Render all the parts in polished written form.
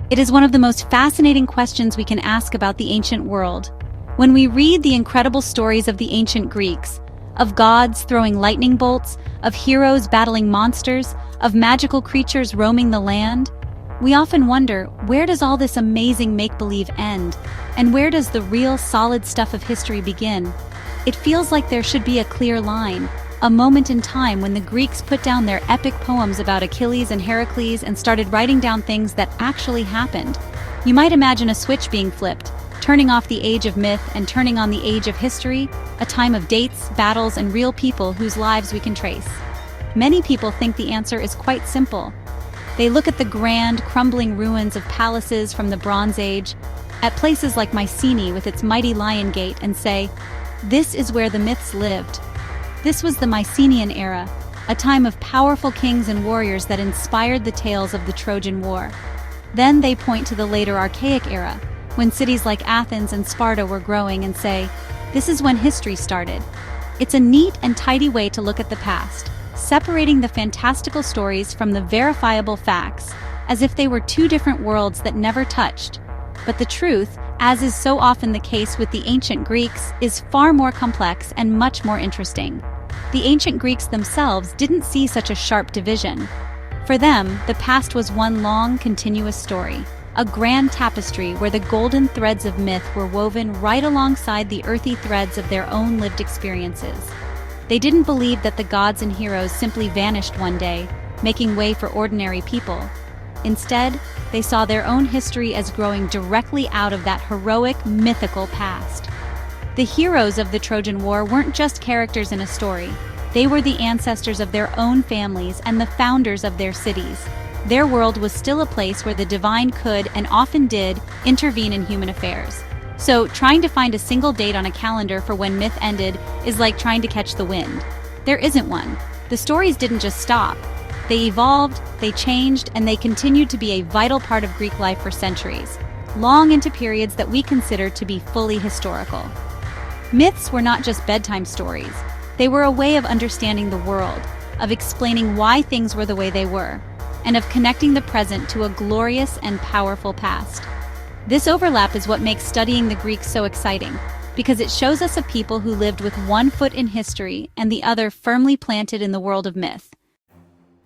It is one of the most fascinating questions we can ask about the ancient world. When we read the incredible stories of the ancient Greeks, of gods throwing lightning bolts, of heroes battling monsters, of magical creatures roaming the land, we often wonder, where does all this amazing make-believe end? And where does the real solid stuff of history begin? It feels like there should be a clear line, a moment in time when the Greeks put down their epic poems about Achilles and Heracles and started writing down things that actually happened. You might imagine a switch being flipped, turning off the age of myth and turning on the age of history, a time of dates, battles, and real people whose lives we can trace. Many people think the answer is quite simple. They look at the grand, crumbling ruins of palaces from the Bronze Age, at places like Mycenae with its mighty lion gate, and say, this is where the myths lived. This was the Mycenaean era, a time of powerful kings and warriors that inspired the tales of the Trojan War. Then they point to the later Archaic era, when cities like Athens and Sparta were growing, and say, this is when history started. It's a neat and tidy way to look at the past, separating the fantastical stories from the verifiable facts, as if they were two different worlds that never touched. But the truth, as is so often the case with the ancient Greeks, is far more complex and much more interesting. The ancient Greeks themselves didn't see such a sharp division. For them, the past was one long, continuous story, a grand tapestry where the golden threads of myth were woven right alongside the earthy threads of their own lived experiences. They didn't believe that the gods and heroes simply vanished one day, making way for ordinary people. Instead, they saw their own history as growing directly out of that heroic, mythical past. The heroes of the Trojan War weren't just characters in a story. They were the ancestors of their own families and the founders of their cities. Their world was still a place where the divine could, and often did, intervene in human affairs. So, trying to find a single date on a calendar for when myth ended is like trying to catch the wind. There isn't one. The stories didn't just stop. They evolved, they changed, and they continued to be a vital part of Greek life for centuries, long into periods that we consider to be fully historical. Myths were not just bedtime stories. They were a way of understanding the world, of explaining why things were the way they were, and of connecting the present to a glorious and powerful past. This overlap is what makes studying the Greeks so exciting, because it shows us a people who lived with one foot in history and the other firmly planted in the world of myth.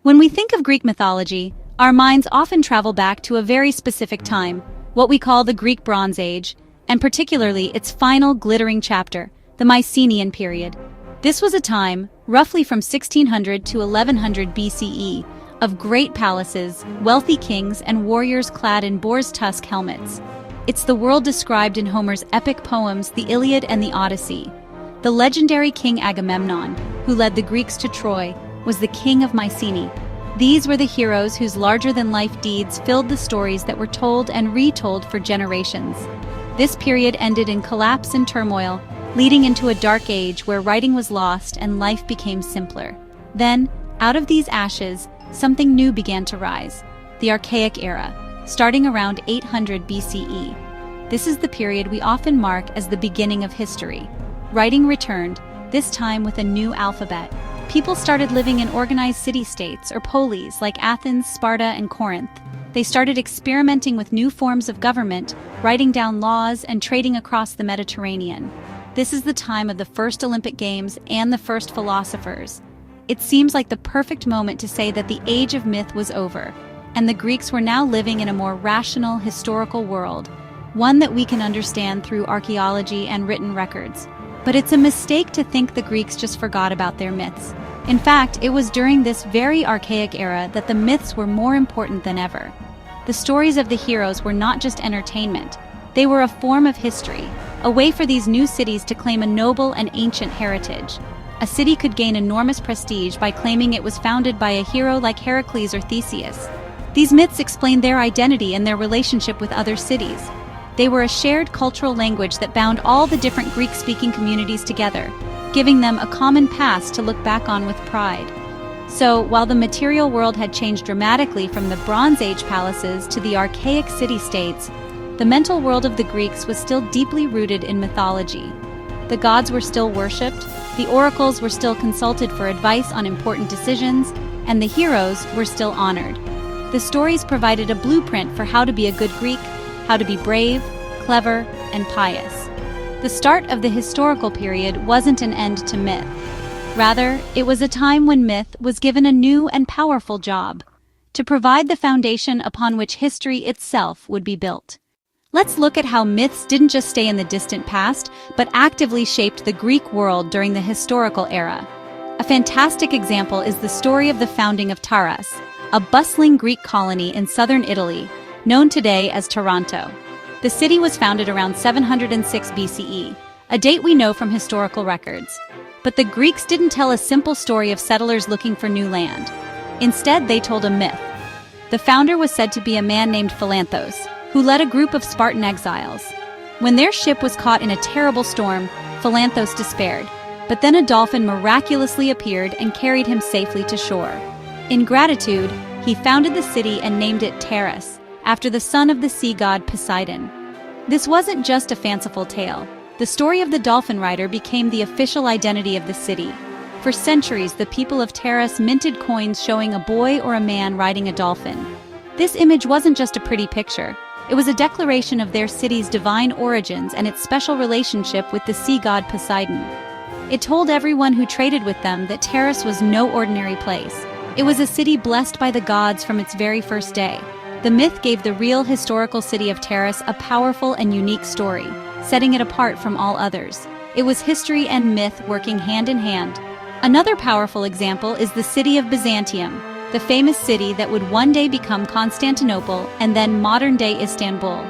When we think of Greek mythology, our minds often travel back to a very specific time, what we call the Greek Bronze Age, and particularly its final glittering chapter, the Mycenaean period. This was a time, roughly from 1600 to 1100 BCE, of great palaces, wealthy kings, and warriors clad in boar's tusk helmets. It's the world described in Homer's epic poems, the Iliad and the Odyssey. The legendary King Agamemnon, who led the Greeks to Troy, was the king of Mycenae. These were the heroes whose larger-than-life deeds filled the stories that were told and retold for generations. This period ended in collapse and turmoil, leading into a dark age where writing was lost and life became simpler. Then, out of these ashes, something new began to rise, the Archaic era, starting around 800 BCE. This is the period we often mark as the beginning of history. Writing returned, this time with a new alphabet. People started living in organized city-states or polis like Athens, Sparta, and Corinth. They started experimenting with new forms of government, writing down laws, and trading across the Mediterranean. This is the time of the first Olympic Games and the first philosophers. It seems like the perfect moment to say that the age of myth was over, and the Greeks were now living in a more rational, historical world, one that we can understand through archaeology and written records. But it's a mistake to think the Greeks just forgot about their myths. In fact, it was during this very archaic era that the myths were more important than ever. The stories of the heroes were not just entertainment. They were a form of history, a way for these new cities to claim a noble and ancient heritage. A city could gain enormous prestige by claiming it was founded by a hero like Heracles or Theseus. These myths explained their identity and their relationship with other cities. They were a shared cultural language that bound all the different Greek-speaking communities together, giving them a common past to look back on with pride. So, while the material world had changed dramatically from the Bronze Age palaces to the archaic city-states, the mental world of the Greeks was still deeply rooted in mythology. The gods were still worshipped, the oracles were still consulted for advice on important decisions, and the heroes were still honored. The stories provided a blueprint for how to be a good Greek, how to be brave, clever, and pious. The start of the historical period wasn't an end to myth. Rather, it was a time when myth was given a new and powerful job: to provide the foundation upon which history itself would be built. Let's look at how myths didn't just stay in the distant past, but actively shaped the Greek world during the historical era. A fantastic example is the story of the founding of Taras, a bustling Greek colony in southern Italy, known today as Taranto. The city was founded around 706 BCE, a date we know from historical records. But the Greeks didn't tell a simple story of settlers looking for new land. Instead, they told a myth. The founder was said to be a man named Philanthos, who led a group of Spartan exiles. When their ship was caught in a terrible storm, Philanthos despaired, but then a dolphin miraculously appeared and carried him safely to shore. In gratitude, he founded the city and named it Taras, after the son of the sea god Poseidon. This wasn't just a fanciful tale. The story of the dolphin rider became the official identity of the city. For centuries, the people of Taras minted coins showing a boy or a man riding a dolphin. This image wasn't just a pretty picture. It was a declaration of their city's divine origins and its special relationship with the sea god Poseidon. It told everyone who traded with them that Taras was no ordinary place. It was a city blessed by the gods from its very first day. The myth gave the real historical city of Taras a powerful and unique story, setting it apart from all others. It was history and myth working hand in hand. Another powerful example is the city of Byzantium, the famous city that would one day become Constantinople and then modern-day Istanbul.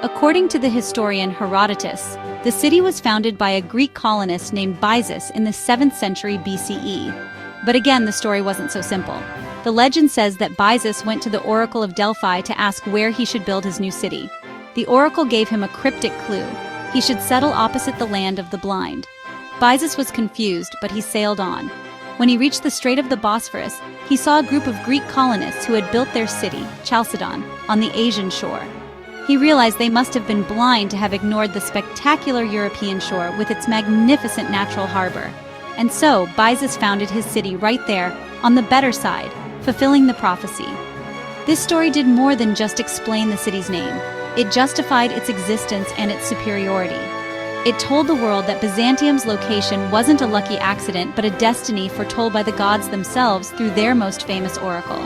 According to the historian Herodotus, the city was founded by a Greek colonist named Byzas in the 7th century BCE. But again, the story wasn't so simple. The legend says that Byzas went to the Oracle of Delphi to ask where he should build his new city. The oracle gave him a cryptic clue: he should settle opposite the land of the blind. Byzas was confused, but he sailed on. When he reached the Strait of the Bosphorus, he saw a group of Greek colonists who had built their city, Chalcedon, on the Asian shore. He realized they must have been blind to have ignored the spectacular European shore with its magnificent natural harbor. And so, Byzas founded his city right there, on the better side, fulfilling the prophecy. This story did more than just explain the city's name. It justified its existence and its superiority. It told the world that Byzantium's location wasn't a lucky accident, but a destiny foretold by the gods themselves through their most famous oracle.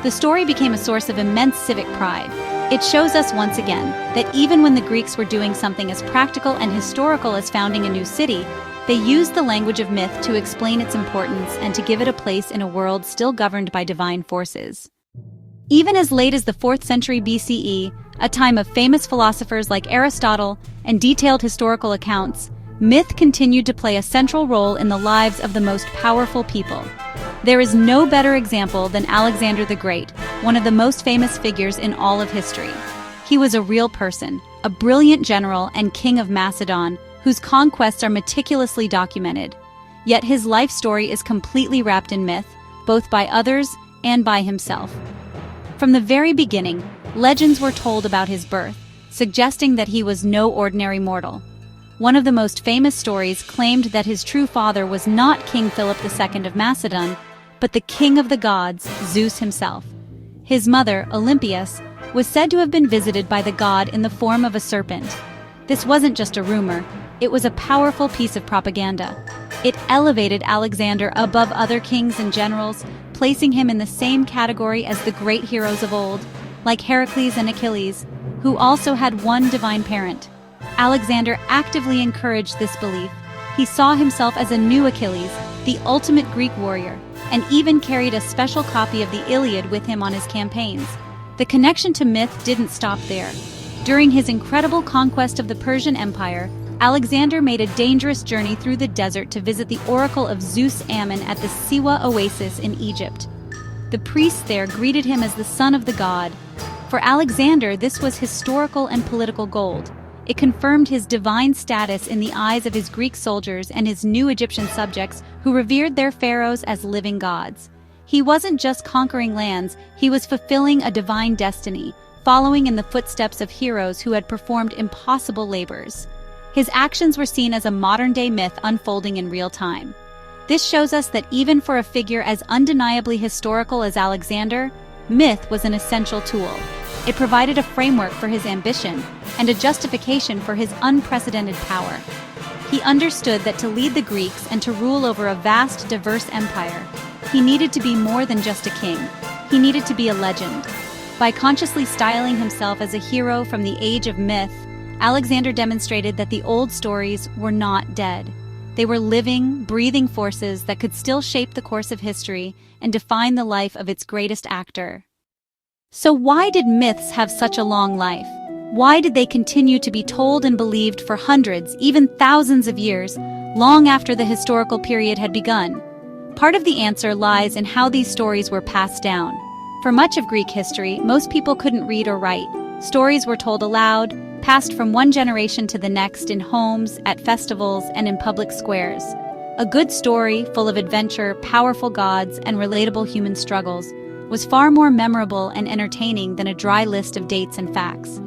The story became a source of immense civic pride. It shows us once again that even when the Greeks were doing something as practical and historical as founding a new city, they used the language of myth to explain its importance and to give it a place in a world still governed by divine forces. Even as late as the 4th century BCE, a time of famous philosophers like Aristotle and detailed historical accounts, myth continued to play a central role in the lives of the most powerful people. There is no better example than Alexander the Great, one of the most famous figures in all of history. He was a real person, a brilliant general and king of Macedon, whose conquests are meticulously documented. Yet his life story is completely wrapped in myth, both by others and by himself. From the very beginning, legends were told about his birth, suggesting that he was no ordinary mortal. One of the most famous stories claimed that his true father was not King Philip II of Macedon, but the king of the gods, Zeus himself. His mother, Olympias, was said to have been visited by the god in the form of a serpent. This wasn't just a rumor, it was a powerful piece of propaganda. It elevated Alexander above other kings and generals, placing him in the same category as the great heroes of old, like Heracles and Achilles, who also had one divine parent. Alexander actively encouraged this belief. He saw himself as a new Achilles, the ultimate Greek warrior, and even carried a special copy of the Iliad with him on his campaigns. The connection to myth didn't stop there. During his incredible conquest of the Persian Empire, Alexander made a dangerous journey through the desert to visit the oracle of Zeus Ammon at the Siwa oasis in Egypt. The priests there greeted him as the son of the god. For Alexander, this was historical and political gold. It confirmed his divine status in the eyes of his Greek soldiers and his new Egyptian subjects who revered their pharaohs as living gods. He wasn't just conquering lands, he was fulfilling a divine destiny, following in the footsteps of heroes who had performed impossible labors. His actions were seen as a modern-day myth unfolding in real time. This shows us that even for a figure as undeniably historical as Alexander, myth was an essential tool. It provided a framework for his ambition and a justification for his unprecedented power. He understood that to lead the Greeks and to rule over a vast, diverse empire, he needed to be more than just a king. He needed to be a legend. By consciously styling himself as a hero from the age of myth, Alexander demonstrated that the old stories were not dead. They were living, breathing forces that could still shape the course of history and define the life of its greatest actor. So why did myths have such a long life? Why did they continue to be told and believed for hundreds, even thousands of years, long after the historical period had begun? Part of the answer lies in how these stories were passed down. For much of Greek history, most people couldn't read or write. Stories were told aloud, passed from one generation to the next in homes, at festivals, and in public squares. A good story, full of adventure, powerful gods, and relatable human struggles, was far more memorable and entertaining than a dry list of dates and facts.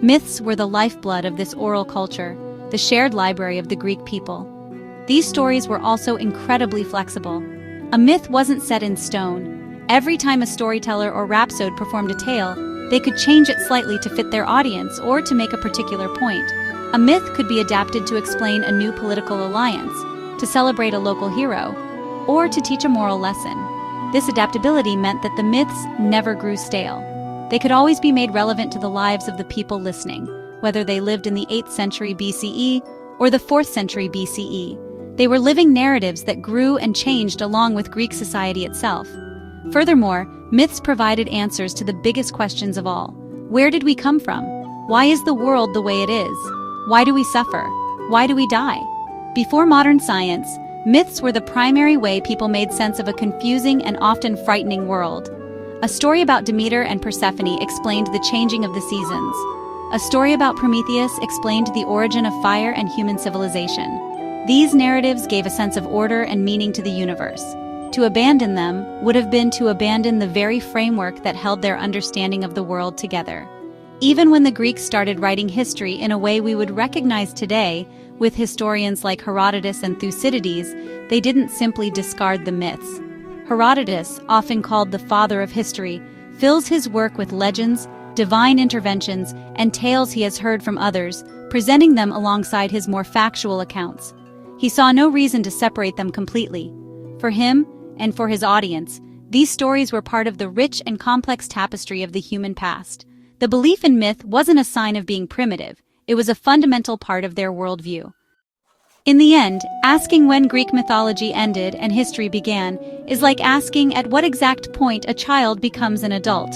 Myths were the lifeblood of this oral culture, the shared library of the Greek people. These stories were also incredibly flexible. A myth wasn't set in stone. Every time a storyteller or rhapsode performed a tale, they could change it slightly to fit their audience or to make a particular point. A myth could be adapted to explain a new political alliance, to celebrate a local hero, or to teach a moral lesson. This adaptability meant that the myths never grew stale. They could always be made relevant to the lives of the people listening, whether they lived in the 8th century BCE or the 4th century BCE. They were living narratives that grew and changed along with Greek society itself. Furthermore, myths provided answers to the biggest questions of all. Where did we come from? Why is the world the way it is? Why do we suffer? Why do we die? Before modern science, myths were the primary way people made sense of a confusing and often frightening world. A story about Demeter and Persephone explained the changing of the seasons. A story about Prometheus explained the origin of fire and human civilization. These narratives gave a sense of order and meaning to the universe. To abandon them would have been to abandon the very framework that held their understanding of the world together. Even when the Greeks started writing history in a way we would recognize today, with historians like Herodotus and Thucydides, they didn't simply discard the myths. Herodotus, often called the father of history, fills his work with legends, divine interventions, and tales he has heard from others, presenting them alongside his more factual accounts. He saw no reason to separate them completely. For him, and for his audience, these stories were part of the rich and complex tapestry of the human past. The belief in myth wasn't a sign of being primitive, it was a fundamental part of their worldview. In the end, asking when Greek mythology ended and history began is like asking at what exact point a child becomes an adult.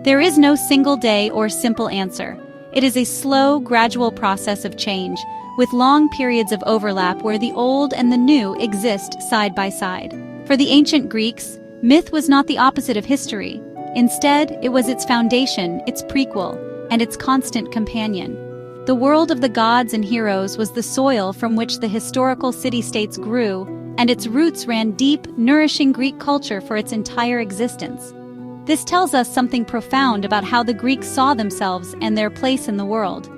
There is no single day or simple answer. It is a slow, gradual process of change, with long periods of overlap where the old and the new exist side by side. For the ancient Greeks, myth was not the opposite of history. Instead, it was its foundation, its prequel, and its constant companion. The world of the gods and heroes was the soil from which the historical city-states grew, and its roots ran deep, nourishing Greek culture for its entire existence. This tells us something profound about how the Greeks saw themselves and their place in the world.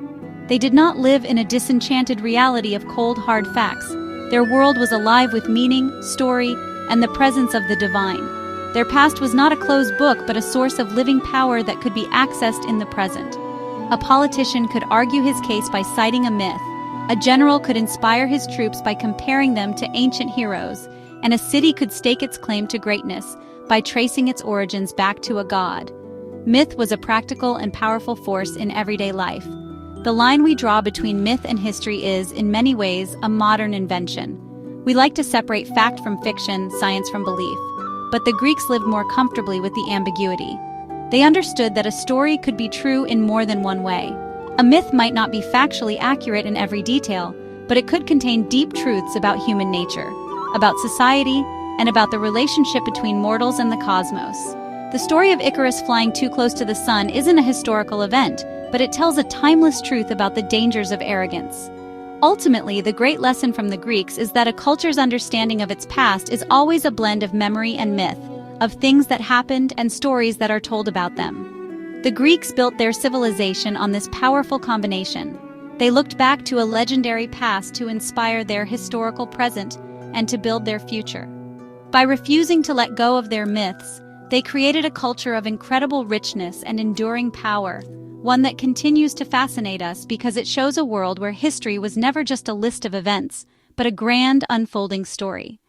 They did not live in a disenchanted reality of cold, hard facts. Their world was alive with meaning, story, and the presence of the divine. Their past was not a closed book, but a source of living power that could be accessed in the present. A politician could argue his case by citing a myth. A general could inspire his troops by comparing them to ancient heroes, and a city could stake its claim to greatness by tracing its origins back to a god. Myth was a practical and powerful force in everyday life. The line we draw between myth and history is, in many ways, a modern invention. We like to separate fact from fiction, science from belief, but the Greeks lived more comfortably with the ambiguity. They understood that a story could be true in more than one way. A myth might not be factually accurate in every detail, but it could contain deep truths about human nature, about society, and about the relationship between mortals and the cosmos. The story of Icarus flying too close to the sun isn't a historical event, but it tells a timeless truth about the dangers of arrogance. Ultimately, the great lesson from the Greeks is that a culture's understanding of its past is always a blend of memory and myth, of things that happened and stories that are told about them. The Greeks built their civilization on this powerful combination. They looked back to a legendary past to inspire their historical present and to build their future. By refusing to let go of their myths, They created a culture of incredible richness and enduring power, one that continues to fascinate us because it shows a world where history was never just a list of events, but a grand unfolding story.